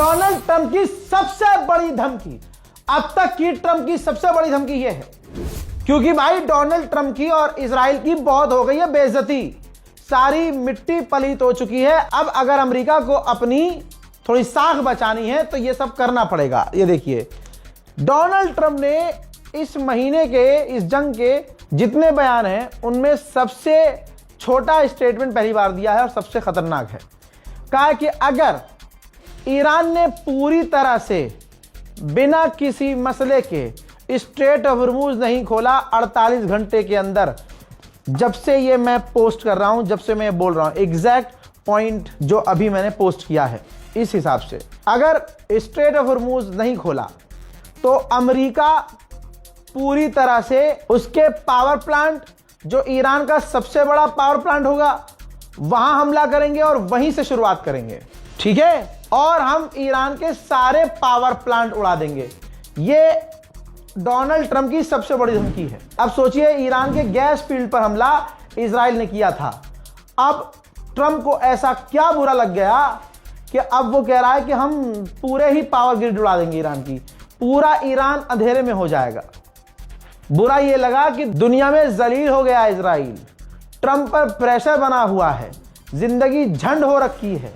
Donald Trump की सबसे बड़ी धमकी, अब तक की ट्रंप की सबसे बड़ी धमकी यह है, क्योंकि भाई डोनाल्ड ट्रंप की और इजराइल की बहुत हो गई है बेइज्जती, सारी मिट्टी पलीत हो चुकी है। अब अगर अमेरिका को अपनी थोड़ी साख बचानी है तो यह सब करना पड़ेगा। ये देखिए, डोनाल्ड ट्रंप ने इस महीने के, इस जंग के जितने बयान हैं उनमें सबसे छोटा स्टेटमेंट पहली बार दिया है और सबसे खतरनाक है। कहा कि अगर ईरान ने पूरी तरह से बिना किसी मसले के स्ट्रेट ऑफ हॉर्मुज नहीं खोला 48 घंटे के अंदर, जब से ये मैं पोस्ट कर रहा हूं, जब से मैं बोल रहा हूं, एग्जैक्ट पॉइंट जो अभी मैंने पोस्ट किया है, इस हिसाब से अगर स्ट्रेट ऑफ हॉर्मुज नहीं खोला तो अमेरिका पूरी तरह से उसके पावर प्लांट, जो ईरान का सबसे बड़ा पावर प्लांट होगा, वहां हमला करेंगे और वहीं से शुरुआत करेंगे, ठीक है। और हम ईरान के सारे पावर प्लांट उड़ा देंगे। ये डोनाल्ड ट्रंप की सबसे बड़ी धमकी है। अब सोचिए, ईरान के गैस फील्ड पर हमला इजराइल ने किया था। अब ट्रंप को ऐसा क्या बुरा लग गया कि अब वो कह रहा है कि हम पूरे ही पावर ग्रिड उड़ा देंगे ईरान की, पूरा ईरान अंधेरे में हो जाएगा। बुरा ये लगा कि दुनिया में जलील हो गया इजराइल, ट्रंप पर प्रेशर बना हुआ है, जिंदगी झंड हो रखी है,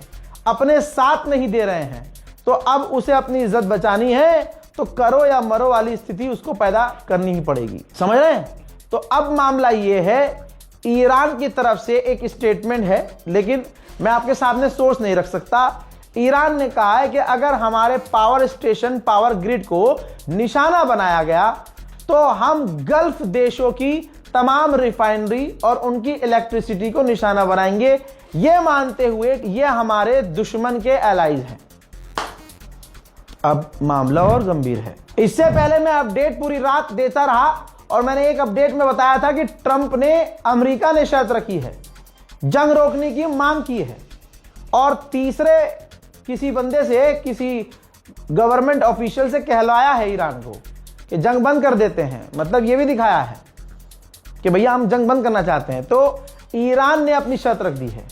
अपने साथ नहीं दे रहे हैं, तो अब उसे अपनी इज्जत बचानी है तो करो या मरो वाली स्थिति उसको पैदा करनी ही पड़ेगी, समझ रहे हैं। तो अब मामला ये है, ईरान की तरफ से एक स्टेटमेंट है, लेकिन मैं आपके सामने सोर्स नहीं रख सकता। ईरान ने कहा है कि अगर हमारे पावर स्टेशन, पावर ग्रिड को निशाना बनाया गया तो हम गल्फ देशों की तमाम रिफाइनरी और उनकी इलेक्ट्रिसिटी को निशाना बनाएंगे, यह मानते हुए कि यह हमारे दुश्मन के एलाइज हैं। अब मामला और गंभीर है। इससे पहले मैं अपडेट पूरी रात देता रहा और मैंने एक अपडेट में बताया था कि ट्रंप ने, अमेरिका ने शर्त रखी है, जंग रोकने की मांग की है और तीसरे किसी बंदे से, किसी गवर्नमेंट ऑफिशियल से कहलवाया है ईरान को कि जंग बंद कर देते हैं। मतलब यह भी दिखाया है कि भैया हम जंग बंद करना चाहते हैं। तो ईरान ने अपनी शर्त रख दी है।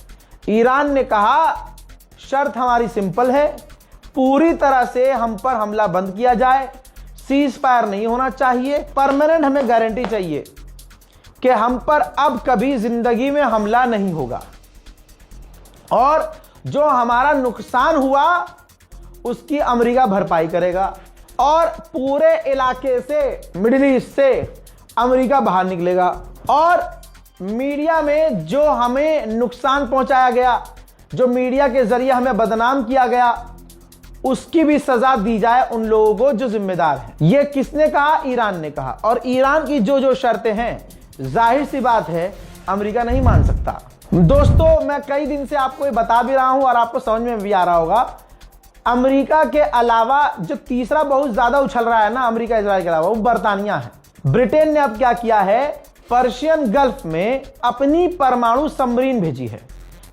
ईरान ने कहा शर्त हमारी सिंपल है, पूरी तरह से हम पर हमला बंद किया जाए, सीज फायर नहीं होना चाहिए, परमानेंट हमें गारंटी चाहिए कि हम पर अब कभी जिंदगी में हमला नहीं होगा और जो हमारा नुकसान हुआ उसकी अमेरिका भरपाई करेगा और पूरे इलाके से, मिडिल ईस्ट से अमेरिका बाहर निकलेगा और मीडिया में जो हमें नुकसान पहुंचाया गया, जो मीडिया के जरिए हमें बदनाम किया गया, उसकी भी सजा दी जाए उन लोगों को जो जिम्मेदार हैं। यह किसने कहा? ईरान ने कहा। और ईरान की जो जो शर्तें हैं, जाहिर सी बात है अमेरिका नहीं मान सकता। दोस्तों, मैं कई दिन से आपको ये बता भी रहा हूं और आपको समझ में भी आ रहा होगा, अमेरिका के अलावा जो तीसरा बहुत ज्यादा उछल रहा है ना अमेरिका इजराइल के अलावा, वो बर्तानिया है। ब्रिटेन ने अब क्या किया है, पर्शियन गल्फ में अपनी परमाणु सबमरीन भेजी है।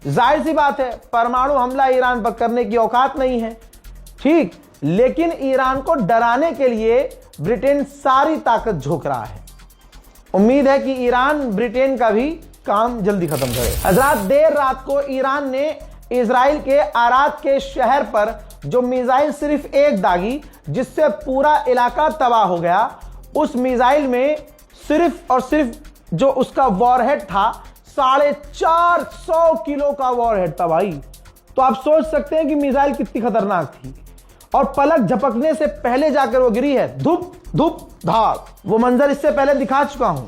जाहिर सी बात है परमाणु हमला ईरान पर करने की औकात नहीं है, ठीक, लेकिन ईरान को डराने के लिए ब्रिटेन सारी ताकत झोंक रहा है। उम्मीद है कि ईरान ब्रिटेन का भी काम जल्दी खत्म करे। हजरात, देर रात को ईरान ने इजराइल के आराद के शहर पर जो मिसाइल सिर्फ एक दागी, जिससे पूरा इलाका तबाह हो गया, उस मिसाइल में सिर्फ और सिर्फ जो उसका वॉरहेड था 450 किलो का वॉरहेड था भाई। तो आप सोच सकते हैं कि मिसाइल कितनी खतरनाक थी और पलक झपकने से पहले जाकर वो गिरी है, धुप धुप धाक। वो मंजर इससे पहले दिखा चुका हूं,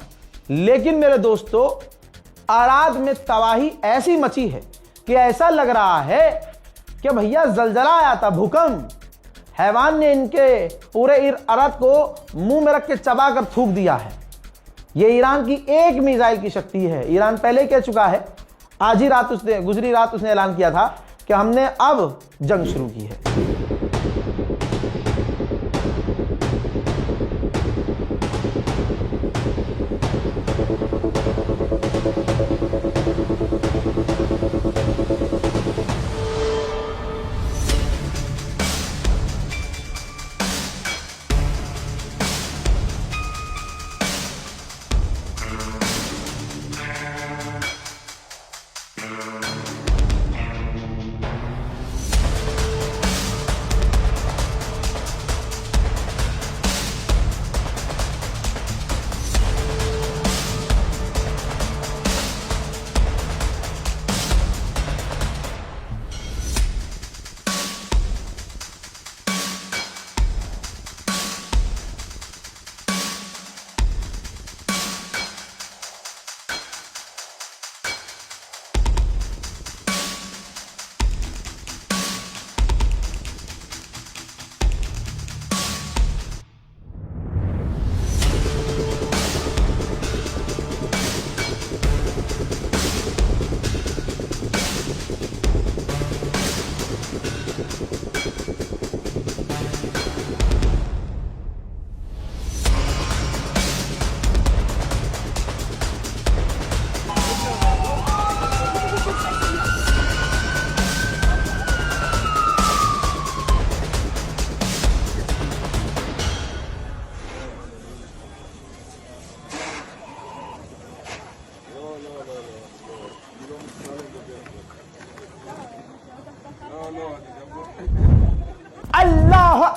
लेकिन मेरे दोस्तों, आराद में तबाही ऐसी मची है कि ऐसा लग रहा है कि भैया जलजला आया था, भूकंप। हैवान ने इनके पूरे आराद को मुंह में रख के चबा कर थूक दिया है। यह ईरान की एक मिसाइल की शक्ति है। ईरान पहले कह चुका है, आज ही रात उसने, गुजरी रात उसने ऐलान किया था कि हमने अब जंग शुरू की है।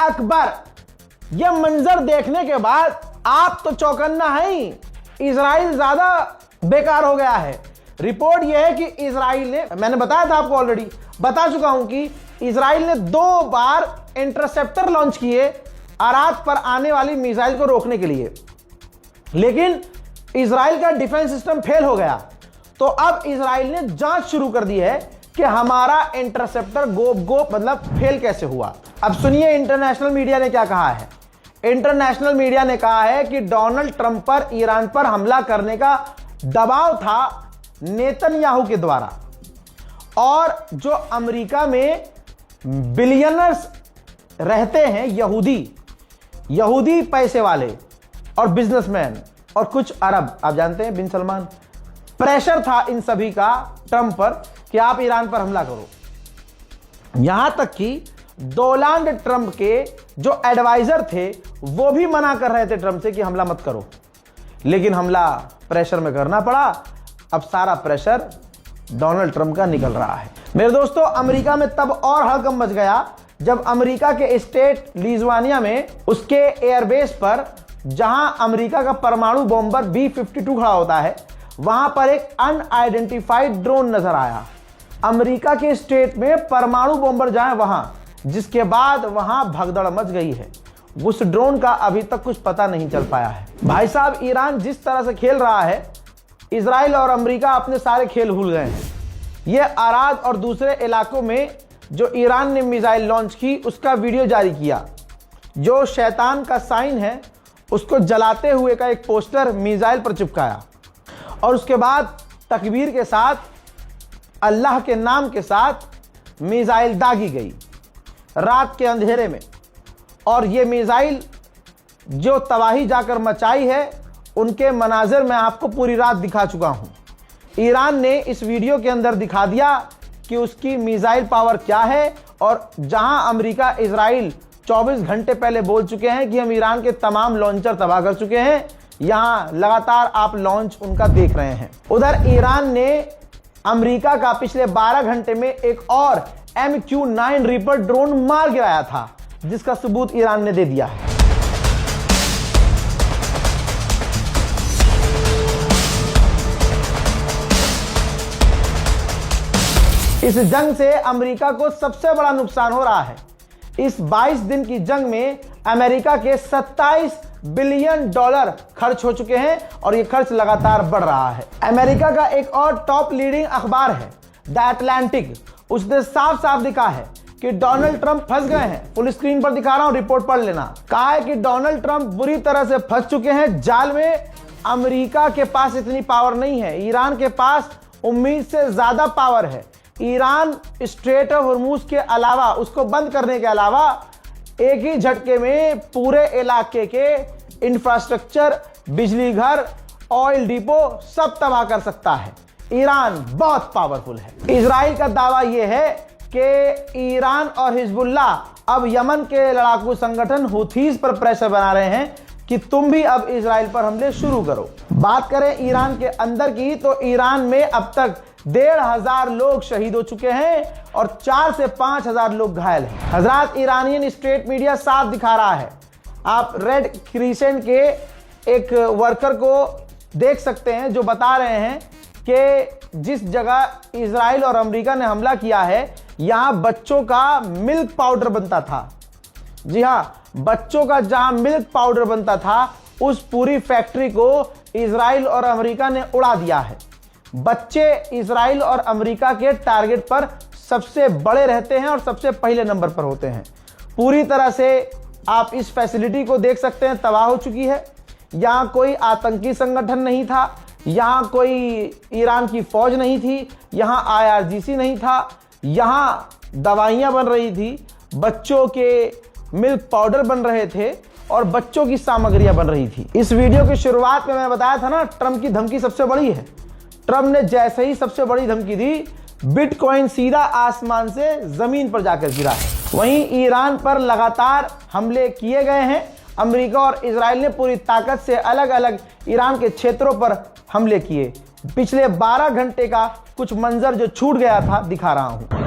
अकबर। यह मंजर देखने के बाद आप तो चौकन्ना है ही, इजराइल ज्यादा बेकार हो गया है। रिपोर्ट यह है कि इजराइल ने, मैंने बताया था आपको, ऑलरेडी बता चुका हूं कि इजराइल ने 2 बार इंटरसेप्टर लॉन्च किए अरात पर आने वाली मिसाइल को रोकने के लिए, लेकिन इजराइल का डिफेंस सिस्टम फेल हो गया। तो अब इजराइल ने जांच शुरू कर दी है कि हमारा इंटरसेप्टर गोप मतलब फेल कैसे हुआ। अब सुनिए इंटरनेशनल मीडिया ने क्या कहा है। इंटरनेशनल मीडिया ने कहा है कि डोनाल्ड ट्रंप पर ईरान पर हमला करने का दबाव था नेतन्याहू के द्वारा, और जो अमेरिका में बिलियनर्स रहते हैं, यहूदी पैसे वाले और बिजनेसमैन और कुछ अरब, आप जानते हैं बिन सलमान, प्रेशर था इन सभी का ट्रंप पर कि आप ईरान पर हमला करो। यहां तक कि डोनाल्ड ट्रंप के जो एडवाइजर थे वो भी मना कर रहे थे ट्रंप से कि हमला मत करो, लेकिन हमला प्रेशर में करना पड़ा। अब सारा प्रेशर डोनाल्ड ट्रंप का निकल रहा है। मेरे दोस्तों, अमेरिका में तब और हड़कंप मच गया जब अमेरिका के स्टेट लिजुआनिया में उसके एयरबेस पर, जहां अमेरिका का परमाणु बॉम्बर B-52 खड़ा होता है, वहां पर एक अनआइडेंटिफाइड ड्रोन नजर आया। अमेरिका के स्टेट में परमाणु बॉम्बर जाए वहां, जिसके बाद वहां भगदड़ मच गई है। उस ड्रोन का अभी तक कुछ पता नहीं चल पाया है। भाई साहब, ईरान जिस तरह से खेल रहा है, इजराइल और अमेरिका अपने सारे खेल भूल गए हैं। यह अराद और दूसरे इलाकों में जो ईरान ने मिसाइल लॉन्च की उसका वीडियो जारी किया। जो शैतान का साइन है उसको जलाते हुए का एक पोस्टर मिसाइल पर चिपकाया, और उसके बाद तकबीर के साथ, अल्लाह के नाम के साथ मिसाइल दागी गई रात के अंधेरे में। और ये मिसाइल जो तबाही जाकर मचाई है, उनके मनाजिर मैं आपको पूरी रात दिखा चुका हूं। ईरान ने इस वीडियो के अंदर दिखा दिया कि उसकी मिसाइल पावर क्या है, और जहां अमेरिका इजराइल 24 घंटे पहले बोल चुके हैं कि हम ईरान के तमाम लॉन्चर तबाह कर चुके हैं, यहां लगातार आप लॉन्च उनका देख रहे हैं। उधर ईरान ने अमेरिका का पिछले 12 घंटे में एक और MQ-9 रीपर ड्रोन मार गिराया था, जिसका सबूत ईरान ने दे दिया है। इस जंग से अमेरिका को सबसे बड़ा नुकसान हो रहा है। इस 22 दिन की जंग में अमेरिका के 27 बिलियन डॉलर खर्च हो चुके हैं, और यह खर्च लगातार बढ़ रहा है। अमेरिका का एक और टॉप लीडिंग अखबार है द अटलांटिक, उसने साफ साफ दिखा है कि डोनाल्ड ट्रंप फंस गए हैं। फुल स्क्रीन पर दिखा रहा हूं, रिपोर्ट पढ़ लेना। कहा है कि डोनाल्ड ट्रंप बुरी तरह से फंस चुके हैं जाल में। अमेरिका के पास इतनी पावर नहीं है, ईरान के पास उम्मीद से ज्यादा पावर है। ईरान स्ट्रेट ऑफ हॉर्मूज के अलावा, उसको बंद करने के अलावा, एक ही झटके में पूरे इलाके के इंफ्रास्ट्रक्चर, बिजली घर, ऑयल डिपो सब तबाह कर सकता है। ईरान बहुत पावरफुल है। इजराइल का दावा यह है कि ईरान और हिजबुल्ला अब यमन के लड़ाकू संगठन हुथीज पर प्रेशर बना रहे हैं कि तुम भी अब इजराइल पर हमले शुरू करो। बात करें ईरान के अंदर की, तो ईरान में अब तक 1,500 लोग शहीद हो चुके हैं और 4 से 5,000 लोग घायल हैं। हजरात, ईरानियन स्टेट मीडिया साफ दिखा रहा है। आप रेड क्रिसेंट के एक वर्कर को देख सकते हैं जो बता रहे हैं कि जिस जगह इजराइल और अमेरिका ने हमला किया है, यहां बच्चों का मिल्क पाउडर बनता था। जी हां, बच्चों का जहां मिल्क पाउडर बनता था, उस पूरी फैक्ट्री को इजराइल और अमेरिका ने उड़ा दिया है। बच्चे इजराइल और अमेरिका के टारगेट पर सबसे बड़े रहते हैं और सबसे पहले नंबर पर होते हैं। पूरी तरह से आप इस फैसिलिटी को देख सकते हैं, तबाह हो चुकी है। यहां कोई आतंकी संगठन नहीं था, यहां कोई ईरान की फौज नहीं थी, यहां IRGC नहीं था, यहां दवाइयां बन रही थी, बच्चों के मिल्क पाउडर बन रहे थे और बच्चों की सामग्रियां बन रही थी। इस वीडियो की शुरुआत में मैं बताया था ना, ट्रंप की धमकी सबसे बड़ी है। ट्रंप ने जैसे ही सबसे बड़ी धमकी दी, बिटकॉइन सीधा आसमान से जमीन पर जाकर गिरा है। वहीं ईरान पर लगातार हमले किए गए हैं। अमेरिका और इजराइल ने पूरी ताकत से अलग अलग ईरान के क्षेत्रों पर हमले किए। पिछले 12 घंटे का कुछ मंजर जो छूट गया था दिखा रहा हूं।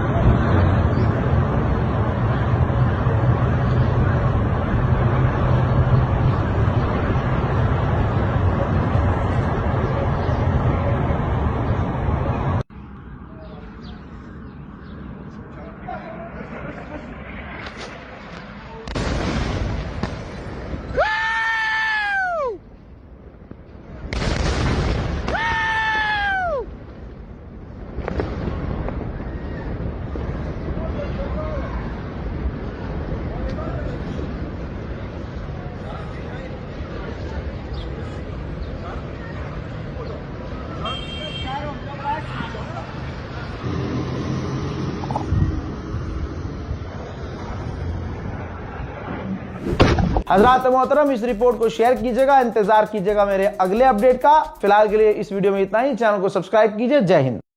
हजरात मोहतरम, इस रिपोर्ट को शेयर कीजिएगा, इंतजार कीजिएगा मेरे अगले अपडेट का। फिलहाल के लिए इस वीडियो में इतना ही। चैनल को सब्सक्राइब कीजिए। जय हिंद।